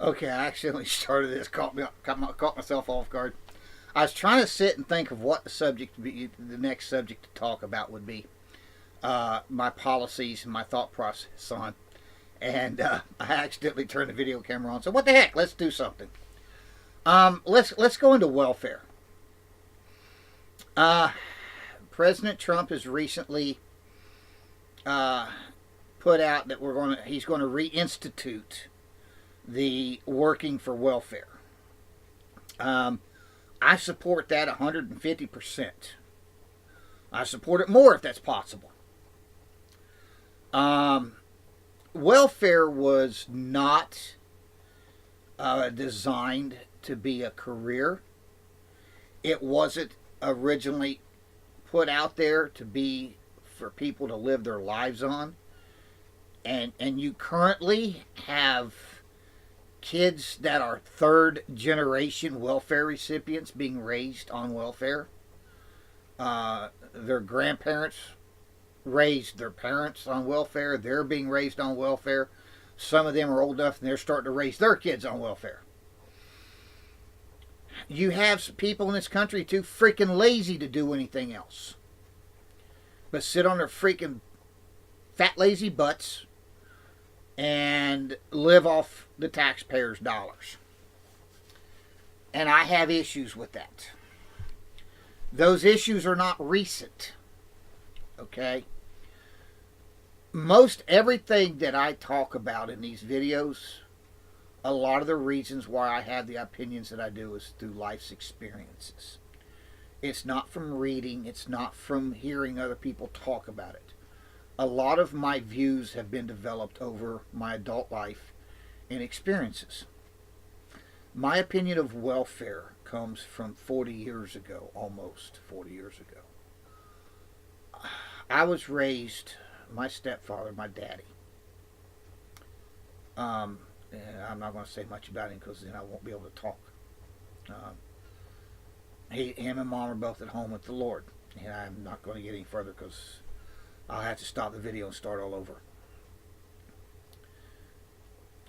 Okay, I accidentally started this. Caught myself off guard. I was trying to sit and think of what the next subject to talk about would be. My policies and my thought process on, and I accidentally turned the video camera on. So what the heck? Let's do something. Let's go into welfare. Uh, President Trump has recently uh, put out that he's going to reinstitute the working for welfare. Um, I support that 150%. I support it more if that's possible. Um, Welfare was not designed to be a career. It wasn't originally put out there to be for people to live their lives on. And you currently have kids that are third generation welfare recipients being raised on welfare. Their grandparents raised their parents on welfare. They're being raised on welfare. Some of them are old enough and they're starting to raise their kids on welfare. You have people in this country too freaking lazy to do anything else but sit on their freaking fat lazy butts and live off the taxpayers' dollars. And I have issues with that. Those issues are not recent. Okay? Most everything that I talk about in these videos, a lot of the reasons why I have the opinions that I do is through life's experiences. It's not from reading, it's not from hearing other people talk about it. A lot of my views have been developed over my adult life and experiences. My opinion of welfare comes from 40 years ago, almost 40 years ago. I was raised, my stepfather, my daddy. And I'm not going to say much about him because then I won't be able to talk. Him and mom are both at home with the Lord. And I'm not going to get any further because I'll have to stop the video and start all over.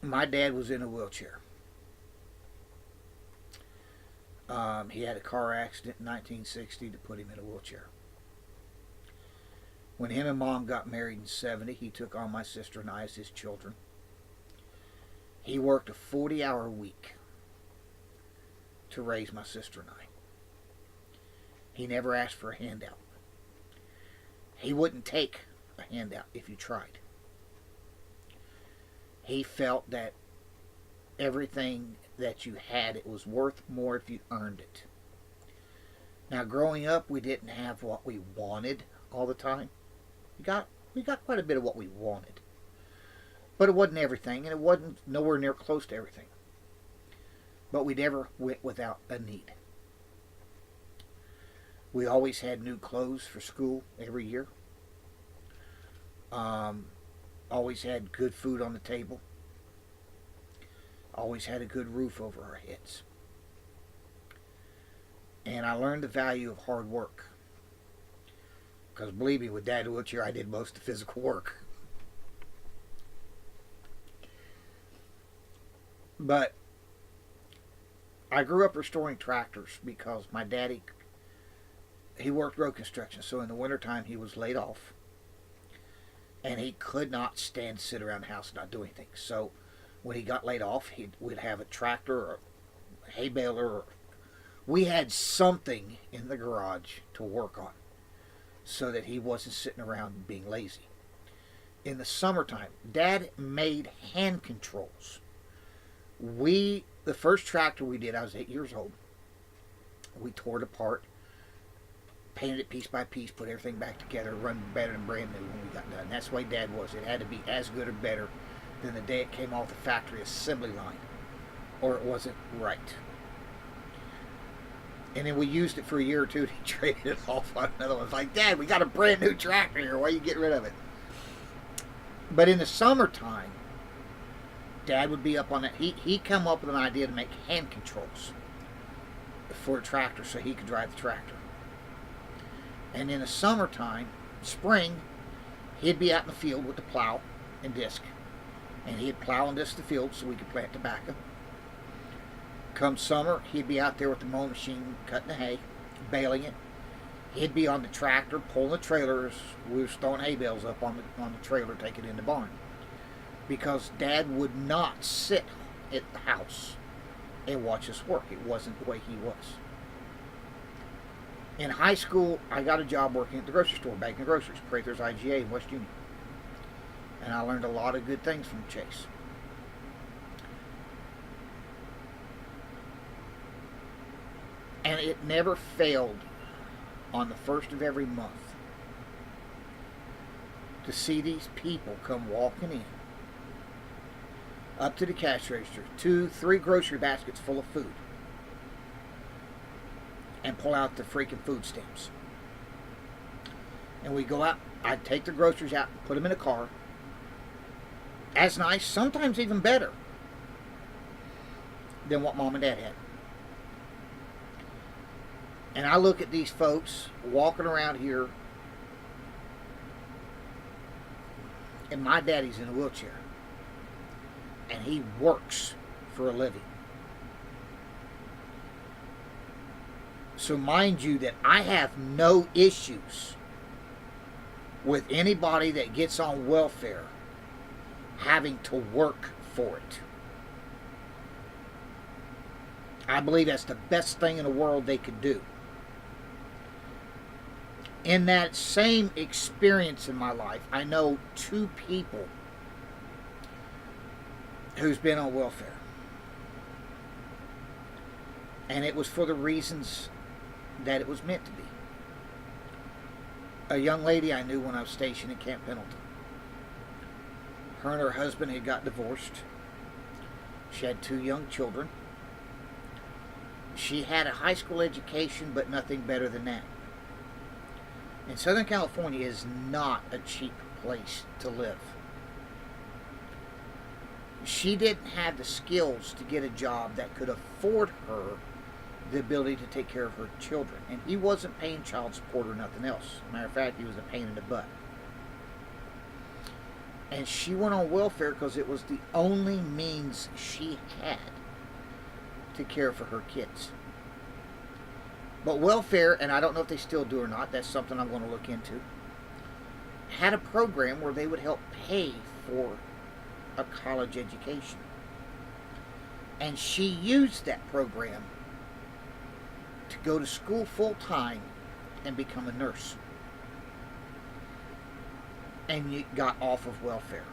My dad was in a wheelchair. He had a car accident in 1960 to put him in a wheelchair. When him and mom got married in 70, he took on my sister and I as his children. He worked a 40-hour week to raise my sister and I. He never asked for a handout. He wouldn't take a handout if you tried. He felt that everything that you had, it was worth more if you earned it. Now, growing up, we didn't have what we wanted all the time. We got quite a bit of what we wanted. But it wasn't everything, and it wasn't nowhere near close to everything. But we never went without a need. We always had new clothes for school every year. Always had good food on the table. Always had a good roof over our heads. And I learned the value of hard work. Because believe me, with Dad in a wheelchair, I did most of the physical work. But I grew up restoring tractors because my daddy, he worked road construction. So in the wintertime, he was laid off. And he could not stand to sit around the house and not do anything. So when he got laid off, we'd have a tractor or a hay baler. We had something in the garage to work on so that he wasn't sitting around being lazy. In the summertime, Dad made hand controls. The first tractor we did, I was 8 years old. We tore it apart, painted it piece by piece, put everything back together, run better than brand new when we got done. That's the way Dad was. It had to be as good or better than the day it came off the factory assembly line, or it wasn't right. And then we used it for a year or two, and he traded it off on another one. It's like, Dad, we got a brand new tractor here. Why are you getting rid of it? But in the summertime, Dad would be up on that. He'd come up with an idea to make hand controls for a tractor so he could drive the tractor. And in the summertime, spring, he'd be out in the field with the plow and disc. And he'd plow and disc the field so we could plant tobacco. Come summer, he'd be out there with the mowing machine cutting the hay, baling it. He'd be on the tractor pulling the trailers. We were throwing hay bales up on the trailer, taking it in the barn. Because Dad would not sit at the house and watch us work. It wasn't the way he was. In high school, I got a job working at the grocery store, bagging groceries, Prather's IGA in West Union. And I learned a lot of good things from Chase. And it never failed on the first of every month to see these people come walking in up to the cash register, 2-3 grocery baskets full of food, and pull out the freaking food stamps. And we go out, I'd take the groceries out and put them in a car. As nice, sometimes even better than what Mom and Dad had. And I look at these folks walking around here, and my daddy's in a wheelchair. And he works for a living. So mind you that I have no issues with anybody that gets on welfare having to work for it. I believe that's the best thing in the world they could do. In that same experience in my life, I know 2 people who's been on welfare. And it was for the reasons that it was meant to be. A young lady I knew when I was stationed at Camp Pendleton. Her and her husband had got divorced. She had 2 young children. She had a high school education, but nothing better than that. And Southern California is not a cheap place to live. She didn't have the skills to get a job that could afford her the ability to take care of her children. And he wasn't paying child support or nothing else. Matter of fact, he was a pain in the butt. And she went on welfare because it was the only means she had to care for her kids. But welfare, and I don't know if they still do or not, that's something I'm going to look into, had a program where they would help pay for a college education. And she used that program to go to school full time and become a nurse. And you got off of welfare.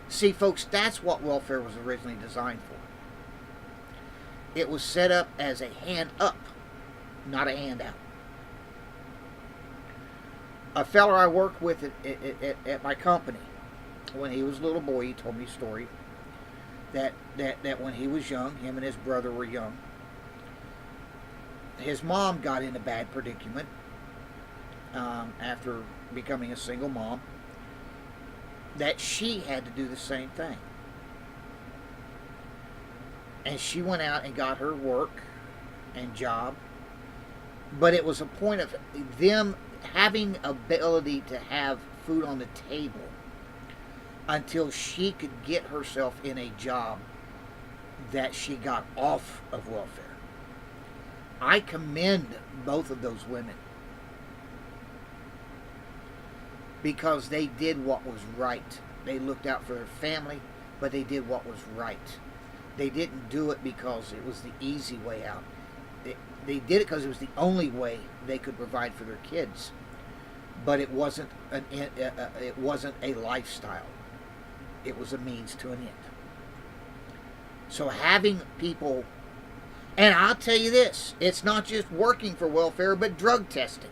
See, folks, that's what welfare was originally designed for. It was set up as a hand up, not a handout. A fella I worked with at my company, when he was a little boy, he told me a story that when he was young, him and his brother were young, his mom got in a bad predicament after becoming a single mom, that she had to do the same thing. And she went out and got her work and job, but it was a point of them having ability to have food on the table until she could get herself in a job that she got off of welfare. I commend both of those women because they did what was right. They looked out for their family, but they did what was right. They didn't do it because it was the easy way out. They did it because it was the only way they could provide for their kids. But it wasn't a lifestyle. It was a means to an end. So having people, and I'll tell you this, it's not just working for welfare, but drug testing.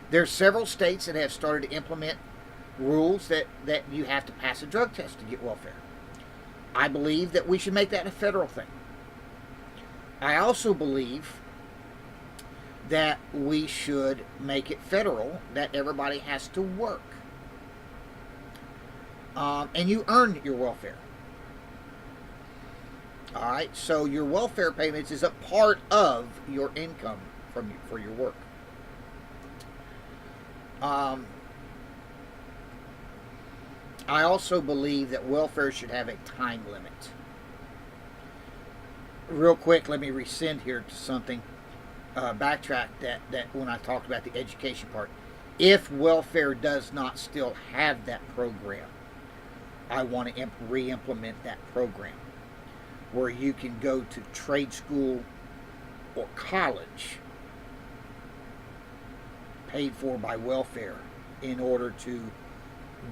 There's several states that have started to implement rules that you have to pass a drug test to get welfare. I believe that we should make that a federal thing. I also believe that we should make it federal, that everybody has to work. And you earn your welfare. Alright, so your welfare payments is a part of your income for your work. I also believe that welfare should have a time limit. real quick, let me rescind here to something. Backtrack that when I talked about the education part. If welfare does not still have that program, I want to re-implement that program where you can go to trade school or college paid for by welfare in order to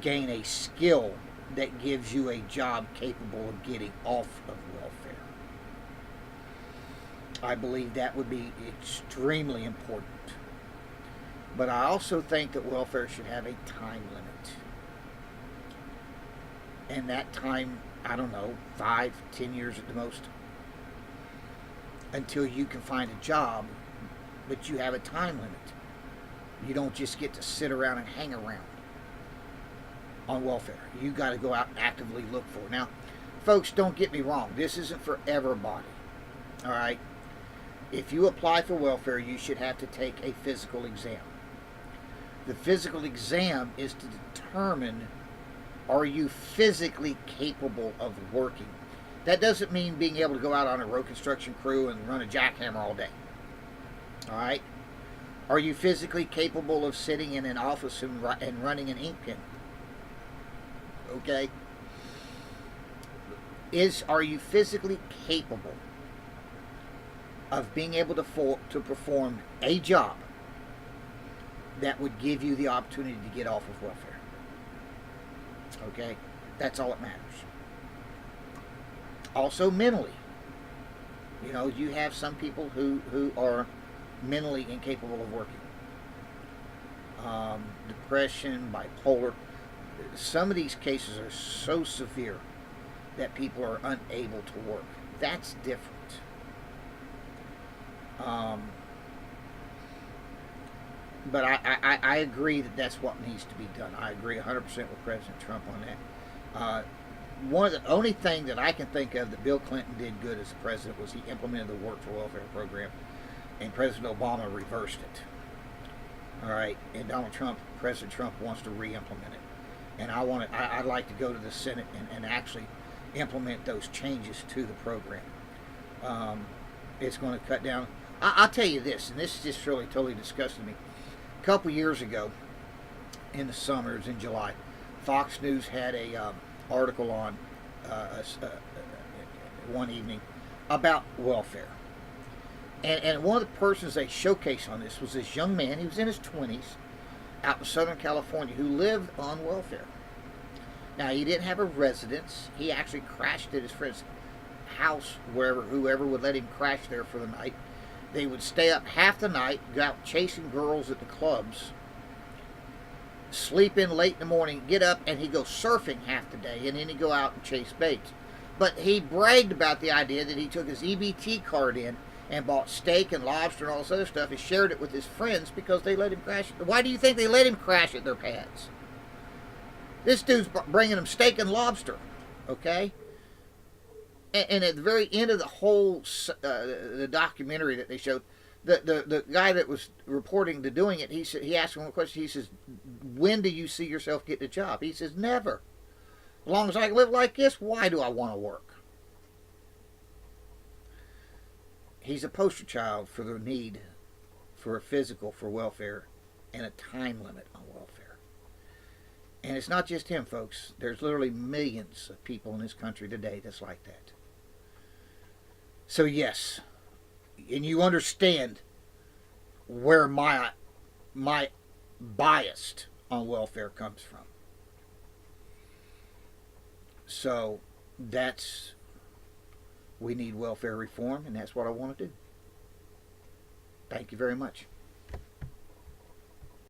gain a skill that gives you a job capable of getting off of welfare. I believe that would be extremely important. But I also think that welfare should have a time limit. And that time, I don't know, 5, 10 years at the most, until you can find a job, but you have a time limit. You don't just get to sit around and hang around on welfare. You got to go out and actively look for it. Now, folks, don't get me wrong. This isn't for everybody. All right? If you apply for welfare, you should have to take a physical exam. The physical exam is to determine, are you physically capable of working? That doesn't mean being able to go out on a road construction crew and run a jackhammer all day. All right? Are you physically capable of sitting in an office and running an ink pen? Okay? Are you physically capable of being able to perform a job that would give you the opportunity to get off of welfare? Okay? That's all that matters. Also mentally. You know, you have some people who are mentally incapable of working. Depression, bipolar. Some of these cases are so severe that people are unable to work. That's different. But I agree that that's what needs to be done. I agree 100% with President Trump on that. One of the only thing that I can think of that Bill Clinton did good as president was he implemented the Work for Welfare program, and President Obama reversed it. All right, and President Trump wants to re-implement it, and I'd like to go to the Senate and actually implement those changes to the program. It's going to cut down. I'll tell you this, and this just really totally disgusted me. A couple years ago, in the summer, it was in July, Fox News had a article on one evening about welfare. And one of the persons they showcased on this was this young man. He was in his 20s, out in Southern California, who lived on welfare. Now, he didn't have a residence. He actually crashed at his friend's house, whoever would let him crash there for the night. They would stay up half the night, go out chasing girls at the clubs, sleep in late in the morning, get up, and he'd go surfing half the day, and then he'd go out and chase baits. But he bragged about the idea that he took his EBT card in and bought steak and lobster and all this other stuff and shared it with his friends because they let him crash it. Why do you think they let him crash at their pads? This dude's bringing them steak and lobster, okay? And at the very end of the whole the documentary that they showed, the guy that was reporting to doing it, he asked him one question. He says, "When do you see yourself getting a job?" He says, "Never. As long as I live like this, why do I want to work?" He's a poster child for the need for welfare, and a time limit on welfare. And it's not just him, folks. There's literally millions of people in this country today that's like that. So yes, and you understand where my bias on welfare comes from. So we need welfare reform, and that's what I want to do. Thank you very much.